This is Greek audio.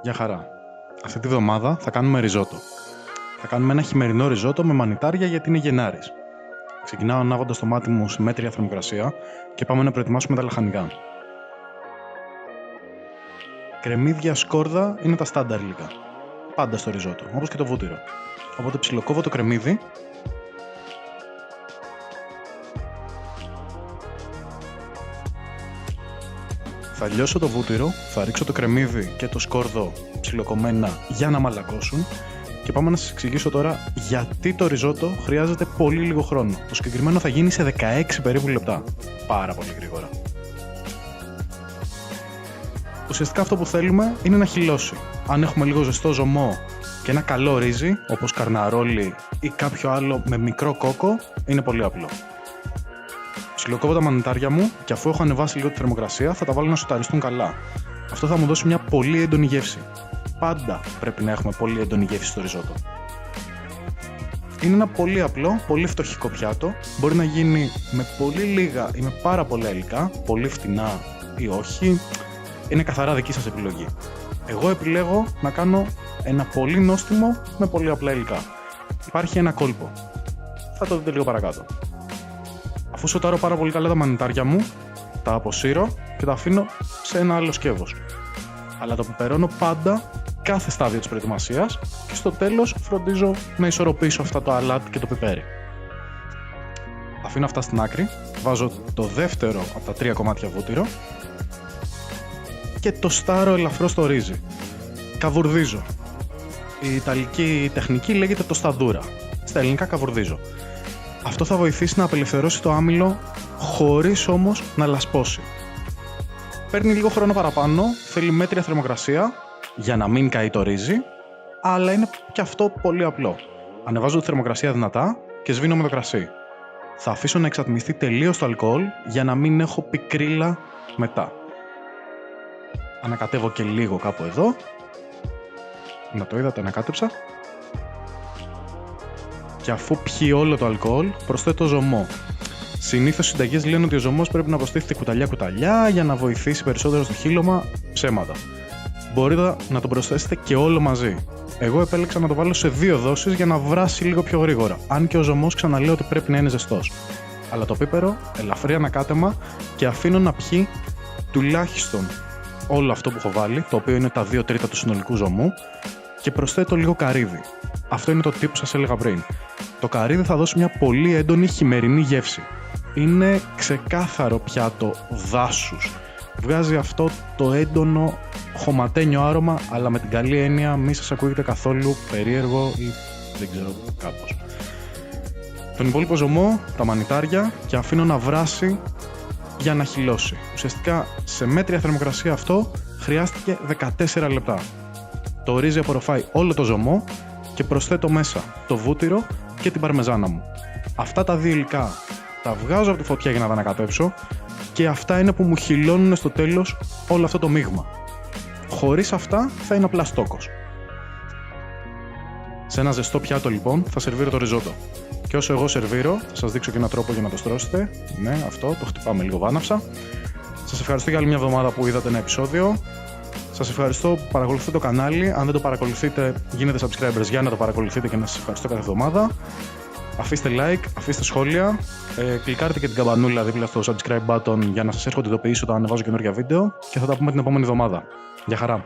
Γεια χαρά. Αυτή τη βδομάδα θα κάνουμε ριζότο. Θα κάνουμε ένα χειμερινό ριζότο με μανιτάρια γιατί είναι Γενάρης. Ξεκινάω ανάβοντας το μάτι μου σε μέτρια θερμοκρασία και πάμε να προετοιμάσουμε τα λαχανικά. Κρεμμύδια, σκόρδα είναι τα στάνταρ υλικά. Πάντα στο ριζότο, όπως και το βούτυρο. Οπότε ψιλοκόβω το κρεμμύδι. Θα λιώσω το βούτυρο, θα ρίξω το κρεμμύδι και το σκόρδο ψιλοκομμένα για να μαλακώσουν και πάμε να σας εξηγήσω τώρα γιατί το ριζότο χρειάζεται πολύ λίγο χρόνο. Το συγκεκριμένο θα γίνει σε 16 περίπου λεπτά. Πάρα πολύ γρήγορα. Ουσιαστικά αυτό που θέλουμε είναι να χυλώσει. Αν έχουμε λίγο ζεστό ζωμό και ένα καλό ρύζι, όπως καρναρόλι ή κάποιο άλλο με μικρό κόκο, είναι πολύ απλό. Ψιλοκόβω τα μανιτάρια μου και αφού έχω ανεβάσει λίγο τη θερμοκρασία θα τα βάλω να σοταριστούν καλά. Αυτό θα μου δώσει μια πολύ έντονη γεύση. Πάντα πρέπει να έχουμε πολύ έντονη γεύση στο ριζότο. Είναι ένα πολύ απλό, πολύ φτωχικό πιάτο. Μπορεί να γίνει με πολύ λίγα ή με πάρα πολλά υλικά, πολύ φτηνά ή όχι. Είναι καθαρά δική σας επιλογή. Εγώ επιλέγω να κάνω ένα πολύ νόστιμο με πολύ απλά υλικά. Υπάρχει ένα κόλπο. Θα το δείτε λίγο παρακάτω. Αφού σοτάρω πάρα πολύ καλά τα μανιτάρια μου, τα αποσύρω και τα αφήνω σε ένα άλλο σκεύος. Αλλά το πιπερώνω πάντα κάθε στάδιο της προετοιμασίας και στο τέλος φροντίζω να ισορροπήσω αυτά το αλάτι και το πιπέρι. Αφήνω αυτά στην άκρη, βάζω το δεύτερο από τα 3 κομμάτια βούτυρο και το στάρω ελαφρώς στο ρύζι. Καβουρδίζω. Η ιταλική τεχνική λέγεται τοσταδούρα. Στα ελληνικά καβουρδίζω. Αυτό θα βοηθήσει να απελευθερώσει το άμυλο χωρίς όμως να λασπώσει. Παίρνει λίγο χρόνο παραπάνω, θέλει μέτρια θερμοκρασία για να μην καεί το ρύζι, αλλά είναι και αυτό πολύ απλό. Ανεβάζω τη θερμοκρασία δυνατά και σβήνω με το κρασί. Θα αφήσω να εξατμιστεί τελείως το αλκοόλ για να μην έχω πικρίλα μετά. Ανακατεύω και λίγο κάπου εδώ. Να το είδατε, ανακάτεψα. Και αφού πιει όλο το αλκοόλ, προσθέτω ζωμό. Συνήθως οι συνταγές λένε ότι ο ζωμός πρέπει να προστίθεται κουταλιά-κουταλιά για να βοηθήσει περισσότερο στο χύλωμα. Ψέματα. Μπορείτε να τον προσθέσετε και όλο μαζί. Εγώ επέλεξα να το βάλω σε 2 δόσεις για να βράσει λίγο πιο γρήγορα. Αν και ο ζωμός ξαναλέω ότι πρέπει να είναι ζεστός. Αλλά το πίπερο, ελαφρύ ανακάτεμα και αφήνω να πιει τουλάχιστον όλο αυτό που έχω βάλει, το οποίο είναι τα 2 τρίτα του συνολικού ζωμού, και προσθέτω λίγο καρύδι. Αυτό είναι το τύπο που σας έλεγα πριν. Το καρύδι θα δώσει μια πολύ έντονη χειμερινή γεύση. Είναι ξεκάθαρο πιάτο δάσους. Βγάζει αυτό το έντονο χωματένιο άρωμα, αλλά με την καλή έννοια μη σας ακούγεται καθόλου περίεργο ή δεν ξέρω κάπως. Τον υπόλοιπο ζωμό, τα μανιτάρια και αφήνω να βράσει για να χυλώσει. Ουσιαστικά σε μέτρια θερμοκρασία αυτό χρειάστηκε 14 λεπτά. Το ρύζι απορροφάει όλο το ζωμό και προσθέτω μέσα το βούτυρο και την παρμεζάνα μου. Αυτά τα 2 υλικά τα βγάζω από τη φωτιά για να τα ανακατέψω και αυτά είναι που μου χυλώνουν στο τέλος όλο αυτό το μείγμα. Χωρίς αυτά θα είναι απλά στόκος. Σε ένα ζεστό πιάτο λοιπόν θα σερβίρω το ριζότο. Και όσο εγώ σερβίρω θα σας δείξω και έναν τρόπο για να το στρώσετε. Ναι, αυτό, το χτυπάμε λίγο βάναυσα. Σας ευχαριστώ για άλλη μια εβδομάδα που είδατε ένα επεισόδιο. Σας ευχαριστώ που παρακολουθείτε το κανάλι. Αν δεν το παρακολουθείτε, γίνετε subscribers για να το παρακολουθείτε και να σας ευχαριστώ κάθε εβδομάδα. Αφήστε like, αφήστε σχόλια. Κλικάρετε και την καμπανούλα δίπλα στο subscribe button για να σας έρχονται ειδοποιήσεις όταν ανεβάζω καινούργια βίντεο. Και θα τα πούμε την επόμενη εβδομάδα. Γεια χαρά!